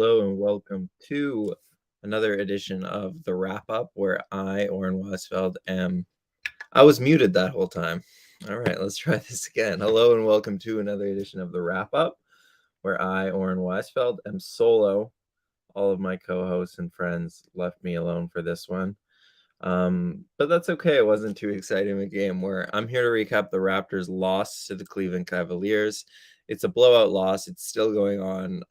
Hello and welcome to another edition of the wrap up where I, Oren Westfeld, am. I was muted that whole time. All right, let's try this again. Hello and welcome to another edition of the wrap up where I, Oren Westfeld, am solo. All of my co hosts and friends left me alone for this one. But that's okay. It wasn't too exciting a game where I'm here to recap the Raptors' loss to the Cleveland Cavaliers. It's a blowout loss. It's still going on.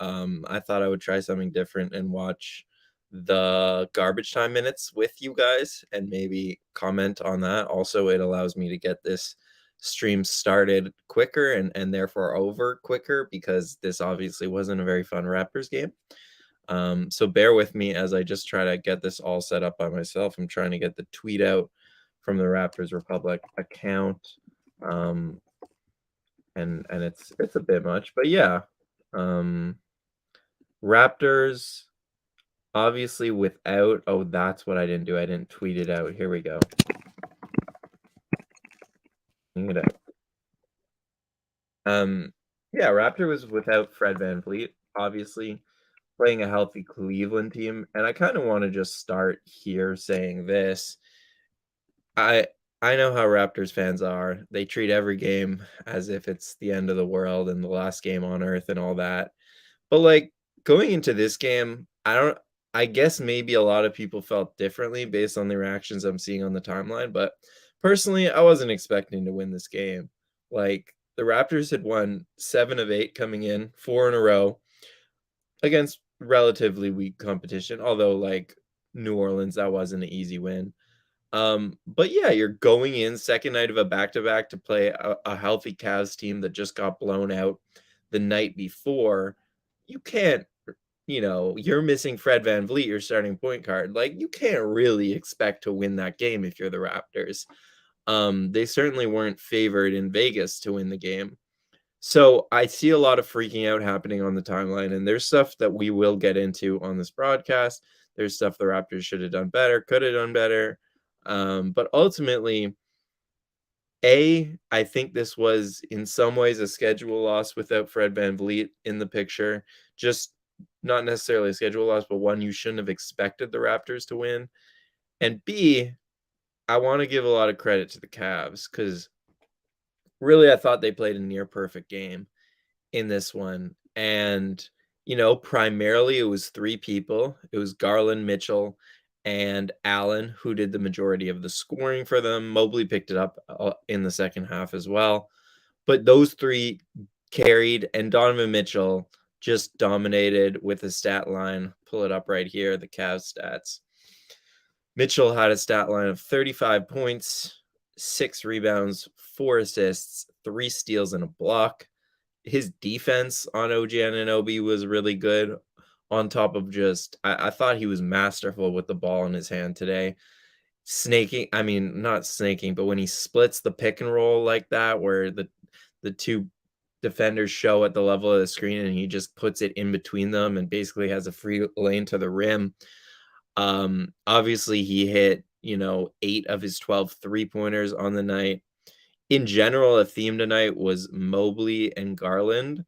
I thought I would try something different and watch the garbage time minutes with you guys and maybe comment on that. Also, it allows me to get this stream started quicker and therefore over quicker because this obviously wasn't a very fun Raptors game. So bear with me as I just try to get this all set up by myself. I'm trying to get the tweet out from the Raptors Republic account. And it's a bit much, but yeah. Raptors obviously without that's what I didn't do. I didn't tweet it out. Here we go. It out. Yeah, Raptor was without Fred VanVleet, obviously playing a healthy Cleveland team. And I kind of want to just start here saying this. I know how Raptors fans are. They treat every game as if it's the end of the world and the last game on earth and all that. But like going into this game, I guess maybe a lot of people felt differently based on the reactions I'm seeing on the timeline, but personally, I wasn't expecting to win this game. Like the Raptors had won 7 of 8 coming in, 4 in a row against relatively weak competition, although like New Orleans, that wasn't an easy win. But yeah, you're going in second night of a back-to-back to play a healthy Cavs team that just got blown out the night before. You can't, you're missing Fred VanVleet, your starting point guard. Like you can't really expect to win that game if you're the Raptors. They certainly weren't favored in Vegas to win the game. So I see a lot of freaking out happening on the timeline, and there's stuff that we will get into on this broadcast. There's stuff the Raptors should have done better, could have done better. But ultimately, I think this was in some ways a schedule loss without Fred VanVleet in the picture. Just not necessarily a schedule loss, but one you shouldn't have expected the Raptors to win. And B, I want to give a lot of credit to the Cavs because really I thought they played a near perfect game in this one. And, primarily it was 3 people. It was Garland, Mitchell, and Allen who did the majority of the scoring for them. Mobley picked it up in the second half as well. But those 3 carried, and Donovan Mitchell just dominated with a stat line. Pull it up right here, the Cavs stats. Mitchell had a stat line of 35 points, 6 rebounds, 4 assists, 3 steals, and a block. His defense on OG Anunoby was really good. On top of I thought he was masterful with the ball in his hand today. Not snaking, but when he splits the pick and roll like that, where the 2 defenders show at the level of the screen and he just puts it in between them and basically has a free lane to the rim. Obviously he hit, 8 of his 12 3-pointers on the night. In general, a theme tonight was Mobley and Garland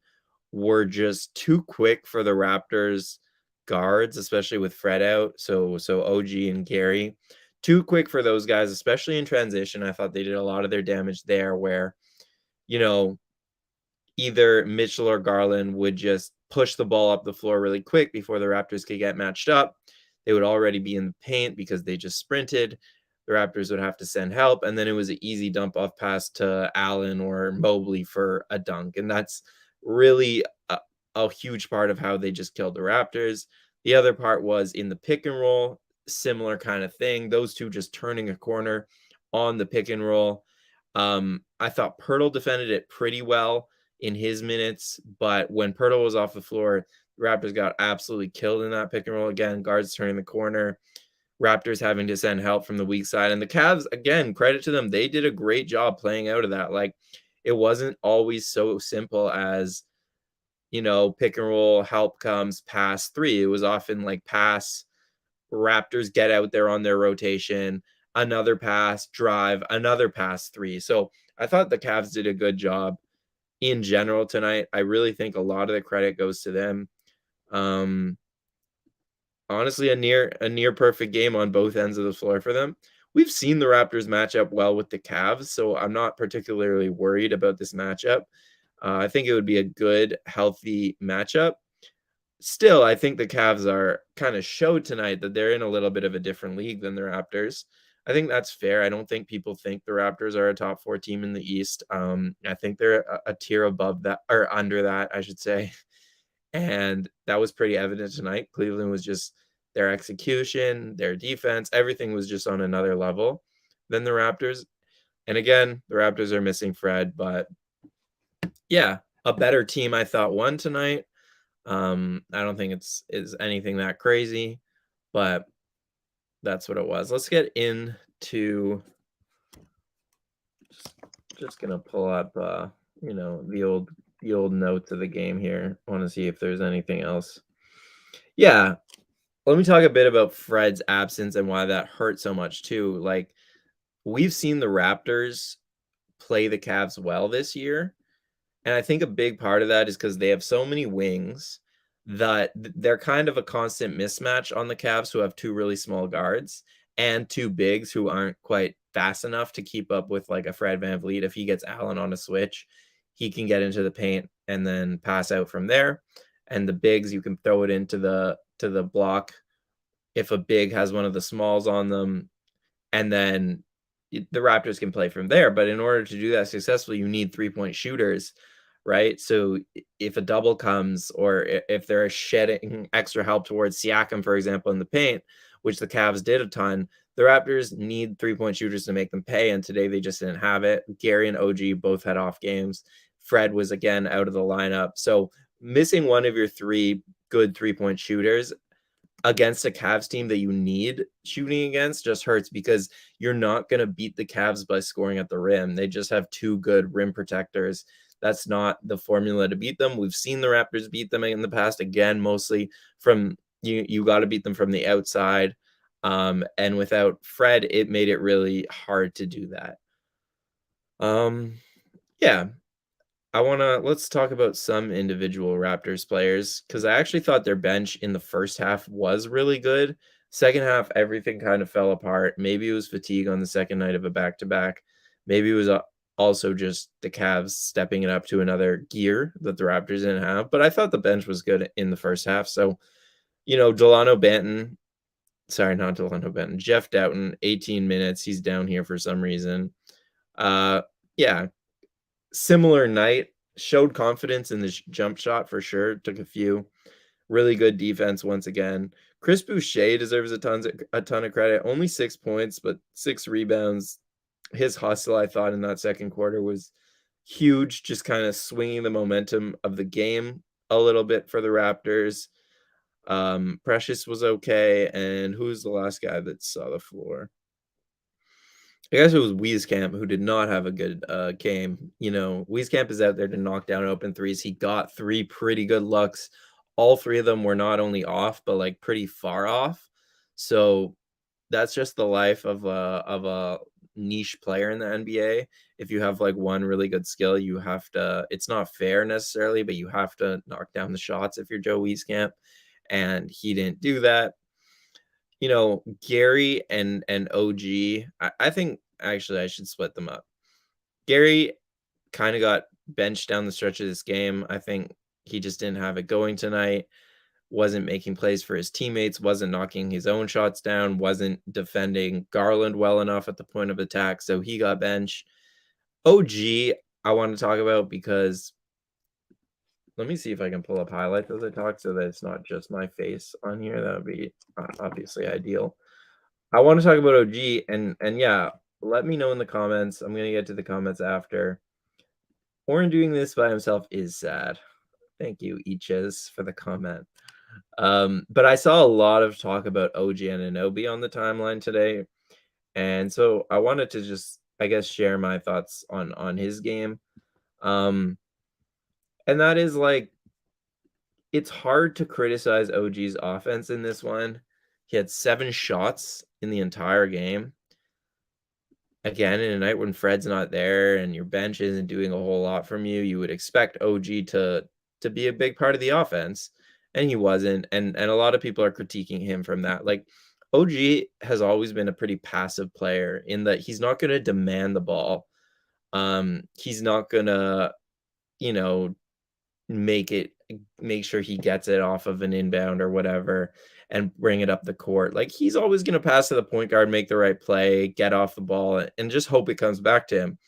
were just too quick for the Raptors guards, especially with Fred out. So OG and Gary, too quick for those guys, especially in transition. I thought they did a lot of their damage there where, either Mitchell or Garland would just push the ball up the floor really quick before the Raptors could get matched up. They would already be in the paint because they just sprinted. The Raptors would have to send help, and then it was an easy dump off pass to Allen or Mobley for a dunk. And that's really a huge part of how they just killed the Raptors. The other part was in the pick and roll, similar kind of thing. Those 2 just turning a corner on the pick and roll. I thought Pirtle defended it pretty well in his minutes, but when Pirtle was off the floor, the Raptors got absolutely killed in that pick and roll again. Guards turning the corner. Raptors having to send help from the weak side. And the Cavs, again, credit to them. They did a great job playing out of that. Like, it wasn't always so simple as, pick and roll, help comes, pass 3. It was often like pass, Raptors get out there on their rotation, another pass, drive, another pass 3. So I thought the Cavs did a good job in general tonight. I really think a lot of the credit goes to them. honestly a near perfect game on both ends of the floor for them. We've seen the Raptors match up well with the Cavs, so I'm not particularly worried about this matchup. I think it would be a good, healthy matchup. Still, I think the Cavs are kind of showed tonight that they're in a little bit of a different league than the Raptors. I think that's fair. I don't think people think the Raptors are a top four team in the East. I think they're a tier above that or under that, I should say. And that was pretty evident tonight. Cleveland was just their execution, their defense, everything was just on another level than the Raptors. And again, the Raptors are missing Fred, but yeah, a better team I thought won tonight. I don't think it's anything that crazy, but that's what it was. Let's get into just gonna pull up the old notes of the game here. I want to see if there's anything else. Yeah, let me talk a bit about Fred's absence and why that hurt so much too. Like we've seen the Raptors play the Cavs well this year, and I think a big part of that is because they have so many wings that they're kind of a constant mismatch on the Cavs, who have two really small guards and two bigs who aren't quite fast enough to keep up with like a Fred VanVleet. If he gets Allen on a switch, he can get into the paint and then pass out from there. And the bigs, you can throw it into the block if a big has one of the smalls on them, and then the Raptors can play from there. But in order to do that successfully, you need 3-point shooters, right? So if a double comes, or if they're shedding extra help towards Siakam, for example, in the paint, which the Cavs did a ton, the Raptors need 3-point shooters to make them pay. And today they just didn't have it. Gary and OG both had off games. Fred was again out of the lineup. So missing one of your three good 3-point shooters against a Cavs team that you need shooting against just hurts, because you're not going to beat the Cavs by scoring at the rim. They just have two good rim protectors. That's not the formula to beat them. We've seen the Raptors beat them in the past, again, mostly from you got to beat them from the outside. And without Fred, it made it really hard to do that. Yeah, let's talk about some individual Raptors players, because I actually thought their bench in the first half was really good. Second half, everything kind of fell apart. Maybe it was fatigue on the second night of a back-to-back. Maybe it was also just the Cavs stepping it up to another gear that the Raptors didn't have. But I thought the bench was good in the first half. So, Delano Banton, sorry, not Delano Banton, Jeff Doughton, 18 minutes. He's down here for some reason. Yeah, similar night, showed confidence in the jump shot for sure. Took a few. Really good defense once again. Chris Boucher deserves a ton of credit. Only 6 points, but 6 rebounds. His hustle, I thought, in that second quarter was huge, just kind of swinging the momentum of the game a little bit for the Raptors. Precious was okay, and who's the last guy that saw the floor? I guess it was Wieskamp, who did not have a good game. Wieskamp is out there to knock down open threes. He got 3 pretty good looks. All 3 of them were not only off, but like pretty far off. So that's just the life of a niche player in the NBA. If you have like one really good skill, you have to. It's not fair necessarily, but you have to knock down the shots if you're Joe Wieskamp, and he didn't do that. Gary and OG, I think actually I should split them up. Gary kind of got benched down the stretch of this game. I think he just didn't have it going tonight, wasn't making plays for his teammates, wasn't knocking his own shots down, wasn't defending Garland well enough at the point of attack, so he got benched. OG, I want to talk about because let me see if I can pull up highlights as I talk so that it's not just my face on here. That would be obviously ideal. I want to talk about OG, and yeah, let me know in the comments. I'm going to get to the comments after. Oren doing this by himself is sad. Thank you, Iches, for the comment. But I saw a lot of talk about OG Anunoby on the timeline today, and so I wanted to just, I guess, share my thoughts on his game. And that is like, it's hard to criticize OG's offense in this one. He had 7 shots in the entire game. Again, in a night when Fred's not there and your bench isn't doing a whole lot from you, you would expect OG to be a big part of the offense. and he wasn't, and a lot of people are critiquing him from that. Like, OG has always been a pretty passive player in that he's not gonna demand the ball. He's not gonna, you know, make it make sure he gets it off of an inbound or whatever and bring it up the court. Like, he's always gonna pass to the point guard, make the right play, get off the ball, and just hope it comes back to him.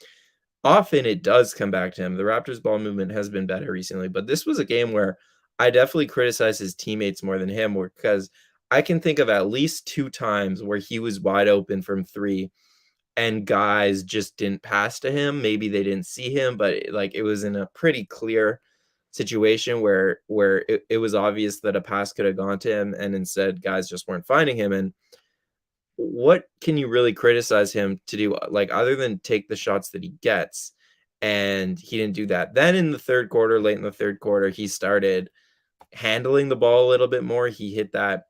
Often it does come back to him. The Raptors ball movement has been better recently, but this was a game where I definitely criticized his teammates more than him because I can think of at least 2 times where he was wide open from 3 and guys just didn't pass to him. Maybe they didn't see him, but like it was in a pretty clear situation where it was obvious that a pass could have gone to him, and instead guys just weren't finding him. And what can you really criticize him to do, like, other than take the shots that he gets? And he didn't do that. Then in the 3rd quarter, late in the 3rd quarter, he started handling the ball a little bit more. He hit that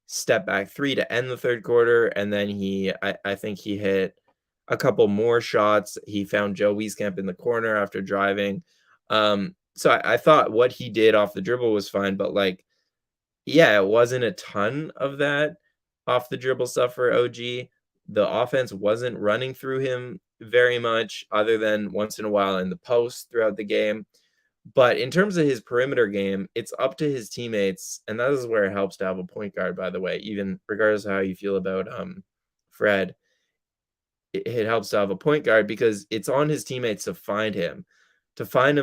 step back 3 to end the 3rd quarter, and then I think he hit a couple more shots. He found Joe Wieskamp in the corner after driving. So I thought what he did off the dribble was fine, but, like, yeah, it wasn't a ton of that off the dribble stuff for OG. The offense wasn't running through him very much other than once in a while in the post throughout the game. But in terms of his perimeter game, it's up to his teammates, and that is where it helps to have a point guard, by the way, even regardless of how you feel about Fred. It helps to have a point guard because it's on his teammates to find him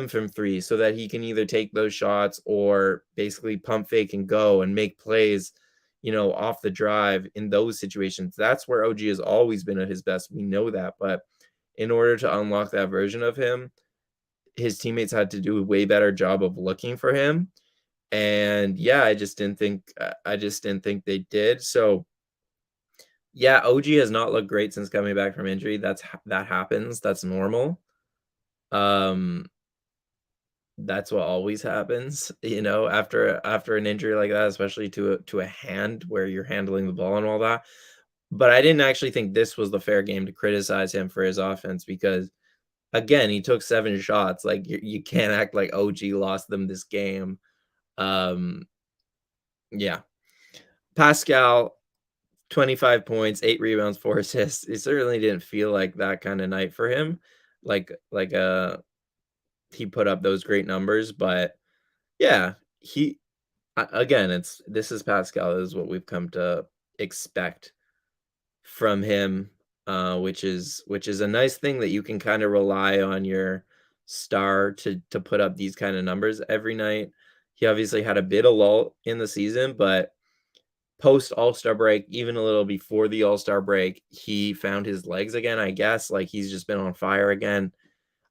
from 3 so that he can either take those shots or basically pump fake and go and make plays, off the drive in those situations. That's where OG has always been at his best. We know that, but in order to unlock that version of him, his teammates had to do a way better job of looking for him. And yeah, I just didn't think they did. So yeah, OG has not looked great since coming back from injury. That happens. That's normal. Um, that's what always happens, after an injury like that, especially to a hand where you're handling the ball and all that. But I didn't actually think this was the fair game to criticize him for his offense because again, he took 7 shots. Like you can't act like OG lost them this game. Um, yeah. Pascal 25 points, 8 rebounds, 4 assists. It certainly didn't feel like that kind of night for him. Like he put up those great numbers, but yeah, again, this is Pascal. This is what we've come to expect from him, which is a nice thing that you can kind of rely on your star to put up these kind of numbers every night. He obviously had a bit of lull in the season, but post All-Star break, even a little before the All-Star break, he found his legs again, I guess. Like, he's just been on fire again.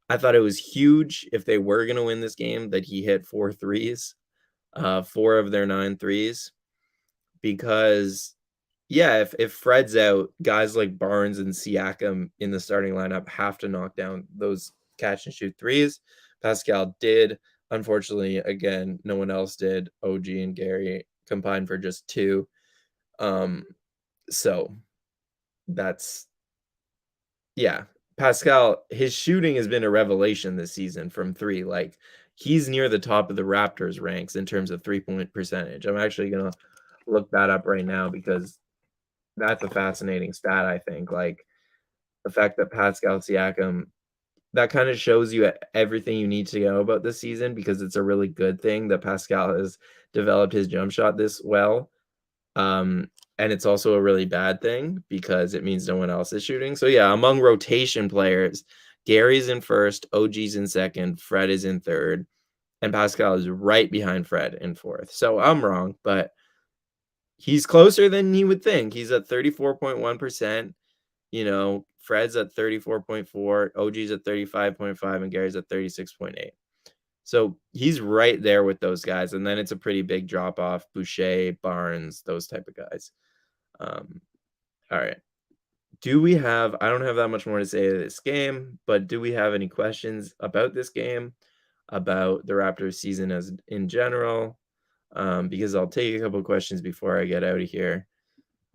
I thought it was huge if they were going to win this game that he hit 4 threes, 4 of their 9 threes, because yeah, if Fred's out, guys like Barnes and Siakam in the starting lineup have to knock down those catch and shoot threes. Pascal did. Unfortunately, again, no one else did. OG and Gary combined for just 2. Um, so that's yeah. Pascal, his shooting has been a revelation this season from 3. Like, he's near the top of the Raptors ranks in terms of 3-point percentage. I'm actually gonna look that up right now because that's a fascinating stat, I think. Like, the fact that Pascal Siakam, that kind of shows you everything you need to know about this season because it's a really good thing that Pascal has developed his jump shot this well. And it's also a really bad thing because it means no one else is shooting. So yeah, among rotation players, Gary's in first, OG's in second, Fred is in third, and Pascal is right behind Fred in fourth. So I'm wrong, but he's closer than he would think. He's at 34.1%. Fred's at 34.4, OG's at 35.5, and Gary's at 36.8. So he's right there with those guys. And then it's a pretty big drop off. Boucher, Barnes, those type of guys. All right. I don't have that much more to say to this game, but do we have any questions about this game, about the Raptors season as in general? Because I'll take a couple questions before I get out of here.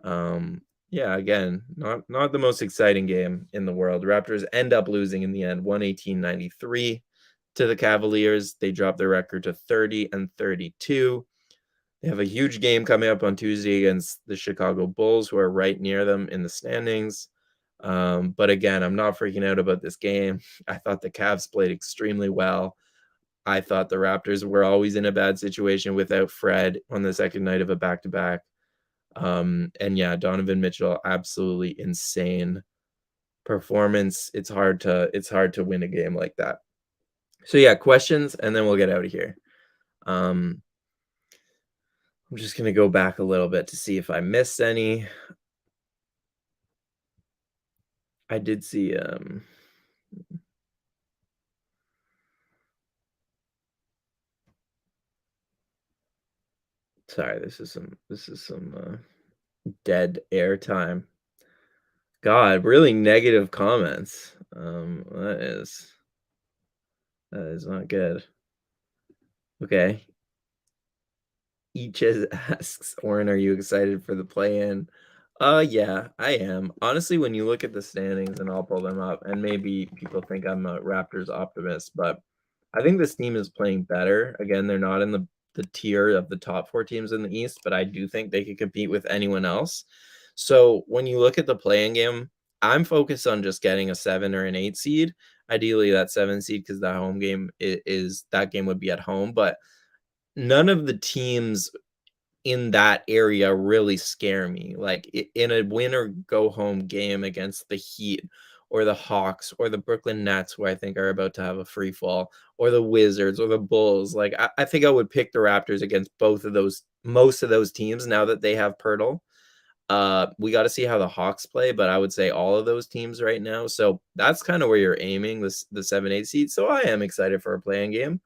Yeah, again, not the most exciting game in the world. Raptors end up losing in the end, 118-93 to the Cavaliers. They dropped their record to 30-32. They have a huge game coming up on Tuesday against the Chicago Bulls, who are right near them in the standings. But again, I'm not freaking out about this game. I thought the Cavs played extremely well. I thought the Raptors were always in a bad situation without Fred on the second night of a back-to-back. And yeah, Donovan Mitchell, absolutely insane performance. It's hard to win a game like that. So yeah, questions, and then we'll get out of here. Um, I'm just gonna go back a little bit to see if I missed any. I did see sorry, this is some dead air time. God, really negative comments. That is not good. Okay. Eaches asks, Oren, are you excited for the play-in? Yeah, I am. Honestly, when you look at the standings, and I'll pull them up, and maybe people think I'm a Raptors optimist, but I think this team is playing better. Again, they're not in the tier of the top 4 teams in the East, but I do think they could compete with anyone else. So when you look at the play-in game, I'm focused on just getting a 7 or an 8 seed. Ideally, that 7 seed because that home game is that game would be at home, but none of the teams in that area really scare me. Like in a win or go home game against the Heat or the Hawks or the Brooklyn Nets, who I think are about to have a free fall, or the Wizards or the Bulls. Like I think I would pick the Raptors against both of those, most of those teams now that they have Pirtle. We got to see how the Hawks play, but I would say all of those teams right now. So that's kind of where you're aiming the 7-8 seed. So I am excited for a playing game.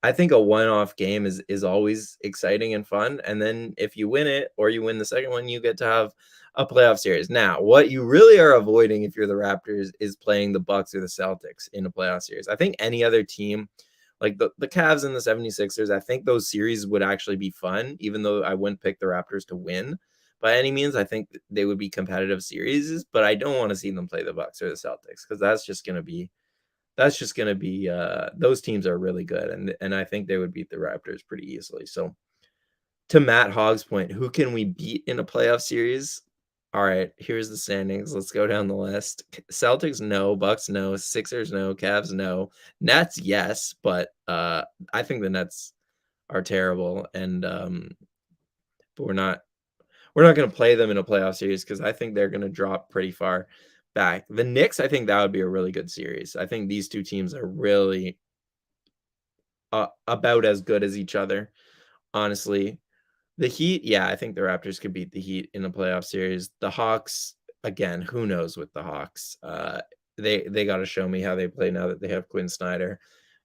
I think a one-off game is always exciting and fun. And then if you win it or you win the second one, you get to have a playoff series. Now, what you really are avoiding if you're the Raptors is playing the Bucks or the Celtics in a playoff series. I think any other team like the Cavs and the 76ers, I think those series would actually be fun, even though I wouldn't pick the Raptors to win by any means. I think they would be competitive series, but I don't want to see them play the Bucks or the Celtics because that's just gonna be those teams are really good, and I think they would beat the Raptors pretty easily. So to Matt Hogg's point, who can we beat in a playoff series? All right, here's the standings. Let's go down the list. Celtics, no. Bucks, no. Sixers, no. Cavs, no. Nets, yes, but I think the Nets are terrible, and but we're not going to play them in a playoff series because I think they're going to drop pretty far back. The Knicks, I think that would be a really good series. I think these two teams are really about as good as each other, honestly. The Heat, yeah, I think the Raptors could beat the Heat in a playoff series. The Hawks, again, who knows with the Hawks? They got to show me how they play now that they have Quinn Snyder.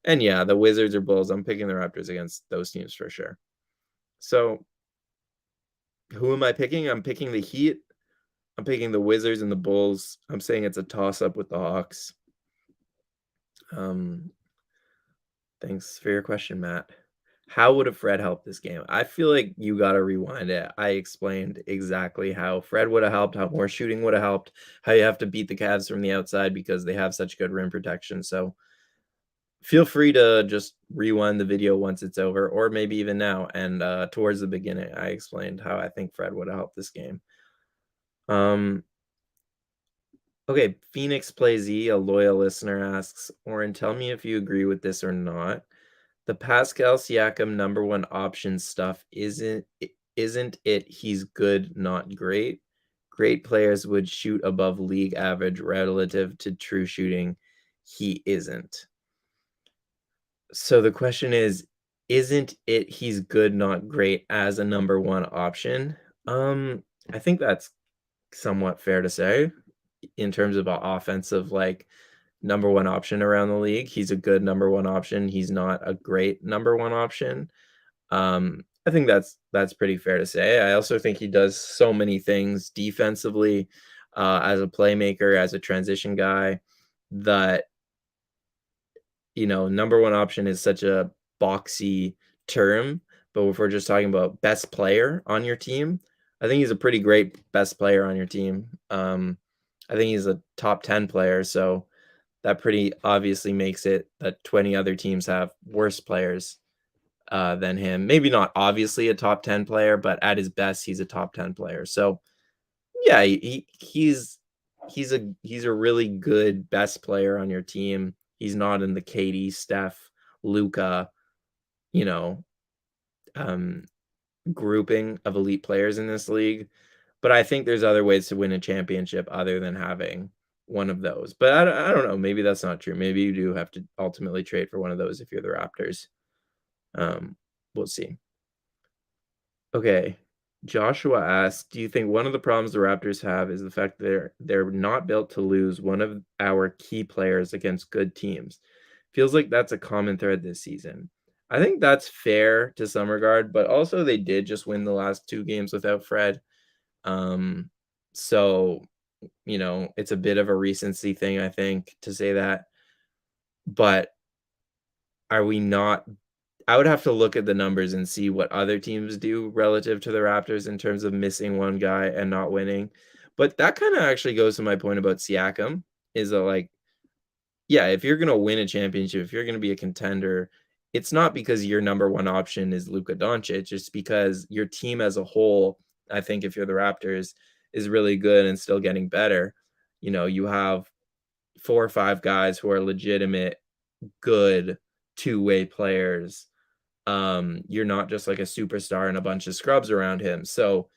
And yeah, the Wizards or Bulls, I'm picking the Raptors against those teams for sure. So who am I picking? I'm picking the Heat. I'm picking the Wizards and the Bulls. I'm saying it's a toss-up with the Hawks. Um, Thanks for your question, Matt. How would a Fred help this game? I feel like you got to rewind it. I explained exactly how Fred would have helped, how more shooting would have helped, how you have to beat the Cavs from the outside because they have such good rim protection. So feel free to just rewind the video once it's over, or maybe even now. And towards the beginning, I explained how I think Fred would have helped this game. Okay, Phoenix Plays Z, a loyal listener asks, Oren, tell me if you agree with this or not. The Pascal Siakam number one option stuff isn't it he's good, not great. Great players would shoot above league average relative to true shooting. He isn't. So the question is, isn't it he's good, not great as a number one option? I think that's somewhat fair to say in terms of a offensive like number one option around the league. He's a good number one option. He's not a great number one option. I think that's pretty fair to say. I also think he does so many things defensively, as a playmaker, as a transition guy, that number one option is such a boxy term. But if we're just talking about best player on your team, I think he's a pretty great best player on your team. I think he's a top 10 player, so that pretty obviously makes it that 20 other teams have worse players than him. Maybe not obviously a top 10 player, but at his best, he's a top 10 player. So yeah, he's a really good best player on your team. He's not in the KD, Steph, Luca, you know, um, grouping of elite players in this league. But I think there's other ways to win a championship other than having one of those. But I don't know. Maybe that's not true. Maybe you do have to ultimately trade for one of those if you're the Raptors. Um, we'll see. Okay. Joshua asks, do you think one of the problems the Raptors have is the fact that they're not built to lose one of our key players against good teams? Feels like that's a common thread this season. I think that's fair to some regard, but also they did just win the last 2 games without Fred. Um, so, it's a bit of a recency thing, I think, to say that. But are we not I would have to look at the numbers and see what other teams do relative to the Raptors in terms of missing one guy and not winning. But that kinda actually goes to my point about Siakam, is that, like, yeah, if you're gonna win a championship, if you're gonna be a contender, it's not because your number 1 option is Luka Doncic, it's because your team as a whole, I think if you're the Raptors, is really good and still getting better. You have 4 or 5 guys who are legitimate, good two-way players. You're not just like a superstar and a bunch of scrubs around him. So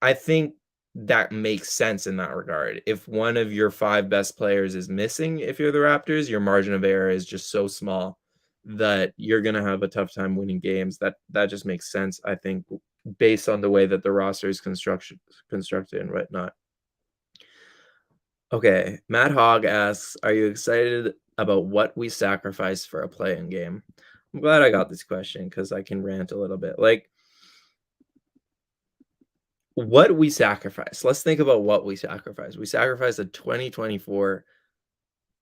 I think that makes sense in that regard. If one of your 5 best players is missing, if you're the Raptors, your margin of error is just so small that you're gonna have a tough time winning games. That just makes sense, I think, based on the way that the roster is constructed and whatnot. Okay, Matt Hogg asks, "Are you excited about what we sacrificed for a play-in game?" I'm glad I got this question because I can rant a little bit. Like, what we sacrificed. Let's think about what we sacrificed. We sacrificed a 2024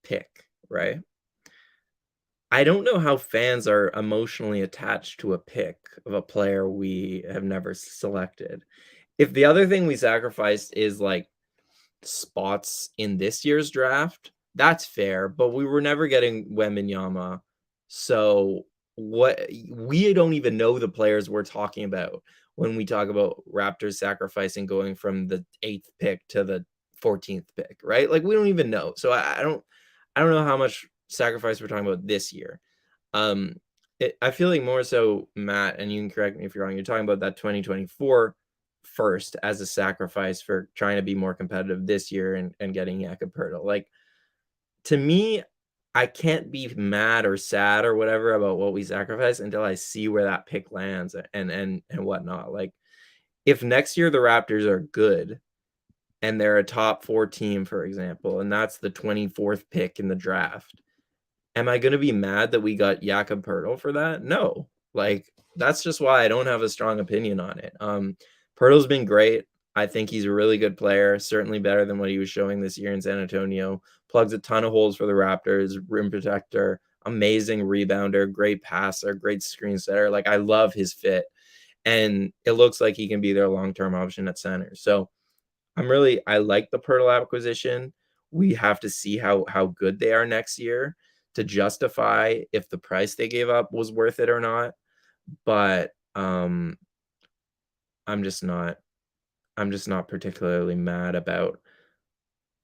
pick, right? I don't know how fans are emotionally attached to a pick of a player we have never selected. If the other thing we sacrificed is like spots in this year's draft, that's fair, but we were never getting Wembanyama. So what we don't even know the players we're talking about when we talk about Raptors sacrificing going from the 8th pick to the 14th pick, right? Like we don't even know. So I don't know how much sacrifice we're talking about this year. Um I feel like more so, Matt, and you can correct me if you're wrong, you're talking about that 2024 first as a sacrifice for trying to be more competitive this year and getting Jakob Poeltl. Like, to me, I can't be mad or sad or whatever about what we sacrificed until I see where that pick lands and whatnot. Like, if next year the Raptors are good and they're a top 4 team, for example, and that's the 24th pick in the draft, am I gonna be mad that we got Jakob Poeltl for that? No. Like, that's just why I don't have a strong opinion on it. Poeltl's been great. I think he's a really good player, certainly better than what he was showing this year in San Antonio. Plugs a ton of holes for the Raptors, rim protector, amazing rebounder, great passer, great screen setter. Like, I love his fit, and it looks like he can be their long-term option at center. So, I like the Poeltl acquisition. We have to see how good they are next year to justify if the price they gave up was worth it or not. But I'm just not I'm just not particularly mad about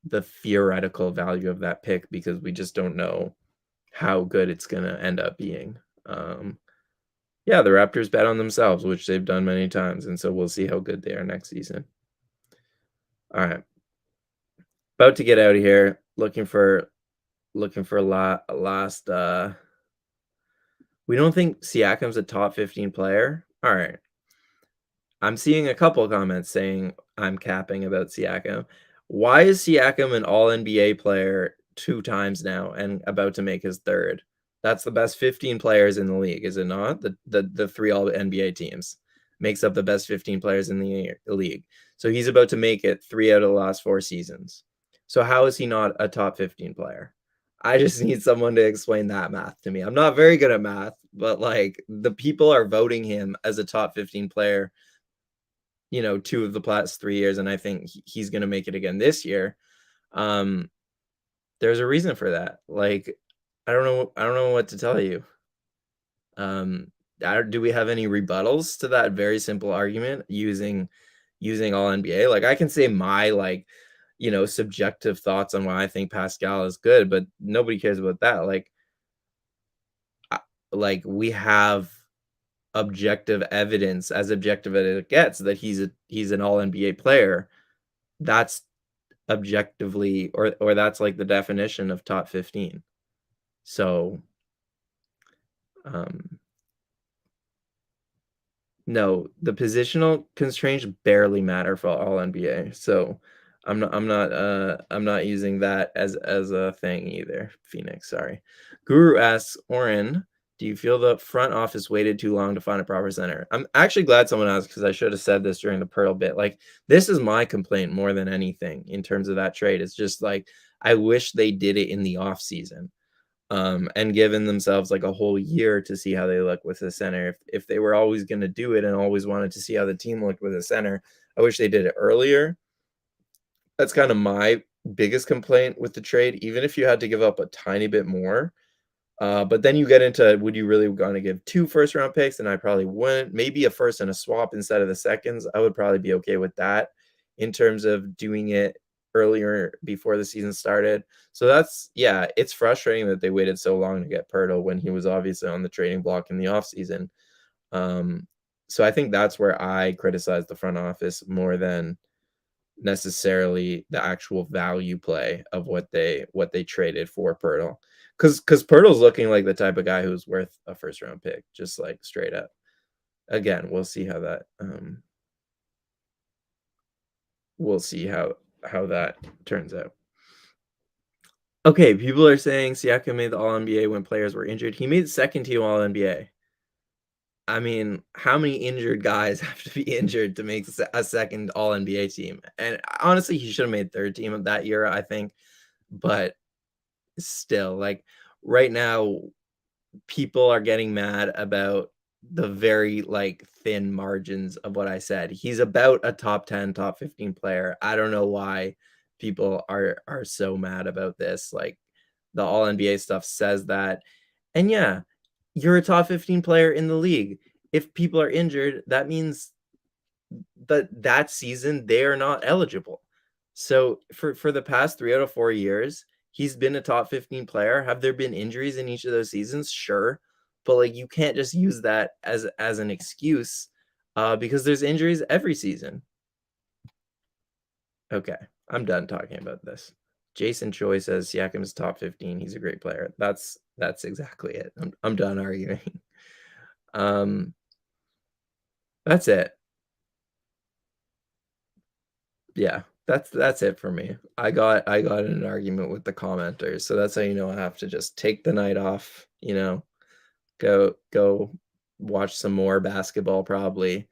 the theoretical value of that pick because we just don't know how good it's gonna end up being. Um, yeah, the Raptors bet on themselves, which they've done many times, and so we'll see how good they are next season. All right, about to get out of here. Looking for last. We don't think Siakam's a top 15 player. All right. I'm seeing a couple comments saying I'm capping about Siakam. Why is Siakam an all NBA player 2 times now and about to make his 3rd? That's the best 15 players in the league, is it not? The 3 all NBA teams makes up the best 15 players in the league. So he's about to make it 3 out of the last 4 seasons. So how is he not a top 15 player? I just need someone to explain that math to me. I'm not very good at math, but like the people are voting him as a top 15 player, 2 of the past 3 years, and I think he's gonna make it again this year. Um, there's a reason for that. Like, I don't know what to tell you. Um, do we have any rebuttals to that very simple argument using all NBA? Like, I can say my, like, subjective thoughts on why I think Pascal is good, but nobody cares about that. I we have objective evidence, as objective as it gets, that he's an all NBA player. That's objectively, or that's like the definition of top 15. So, um no, the positional constraints barely matter for all NBA. So I'm not using that as a thing either. Phoenix, sorry. Guru asks, Oren, do you feel the front office waited too long to find a proper center? I'm actually glad someone asked, because I should have said this during the Pearl bit. Like, this is my complaint more than anything in terms of that trade. It's just like I wish they did it in the off season, and given themselves like a whole year to see how they look with the center. If they were always going to do it and always wanted to see how the team looked with a center, I wish they did it earlier. That's kind of my biggest complaint with the trade. Even if you had to give up a tiny bit more, but then you get into, would you really want to give 2 first-round picks? And I probably wouldn't. Maybe a first and a swap instead of the seconds. I would probably be okay with that in terms of doing it earlier before the season started. So that's, yeah, it's frustrating that they waited so long to get Pirtle when he was obviously on the trading block in the offseason. So I think that's where I criticize the front office more than necessarily the actual value play of what they traded for Pirtle. Because Pirtle's looking like the type of guy who's worth a first round pick, just like straight up. Again, we'll see how that turns out. Okay, people are saying Siakam made the All NBA when players were injured. He made second team All NBA. I mean, how many injured guys have to be injured to make a second All NBA team? And honestly, he should have made third team of that year, I think. But still, like, right now, people are getting mad about the very, like, thin margins of what I said. He's about a top 10, top 15 player. I don't know why people are so mad about this. Like, the All NBA stuff says that. And yeah, you're a top 15 player in the league. If people are injured, that means that season they are not eligible. So for the past 3 out of 4 years, he's been a top 15 player. Have there been injuries in each of those seasons? Sure. But like, you can't just use that as an excuse, because there's injuries every season. Okay, I'm done talking about this. Jason Choi says Siakam's top 15. He's a great player. That's exactly it. I'm done arguing. Um, that's it. Yeah, that's it for me. I got in an argument with the commenters, so that's how you know I have to just take the night off, go watch some more basketball probably,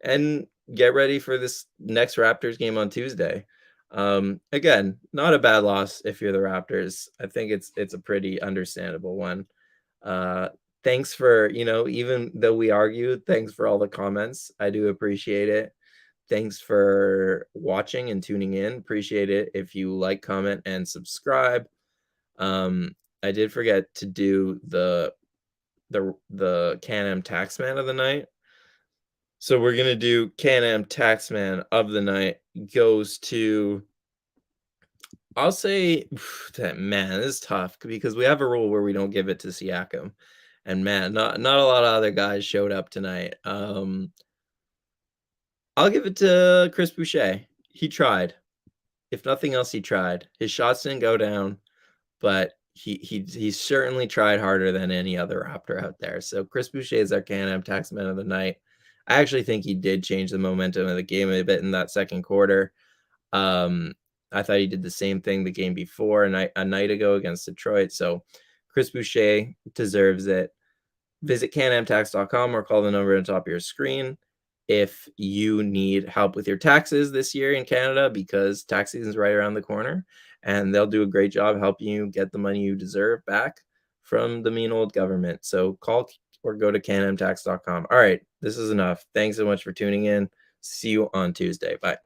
and get ready for this next Raptors game on Tuesday. Again, not a bad loss if you're the Raptors. I think it's a pretty understandable one. Uh, Thanks for, even though we argued, thanks for all the comments. I do appreciate it. Thanks for watching and tuning in. Appreciate it if you like, comment, and subscribe. I did forget to do the Can-Am Taxman of the night. So we're gonna do Can-Am Taxman of the night goes to, I'll say, that, man, this is tough because we have a rule where we don't give it to Siakam. And man, not a lot of other guys showed up tonight. I'll give it to Chris Boucher. He tried. If nothing else, he tried. His shots didn't go down, but he certainly tried harder than any other Raptor out there. So Chris Boucher is our Can-Am Taxman of the night. I actually think he did change the momentum of the game a bit in that second quarter. I thought he did the same thing the game before, a night ago against Detroit. So Chris Boucher deserves it. Visit canamtax.com or call the number on top of your screen if you need help with your taxes this year in Canada, because tax season is right around the corner, and they'll do a great job helping you get the money you deserve back from the mean old government. So call or go to canamtax.com. All right, this is enough. Thanks so much for tuning in. See you on Tuesday. Bye.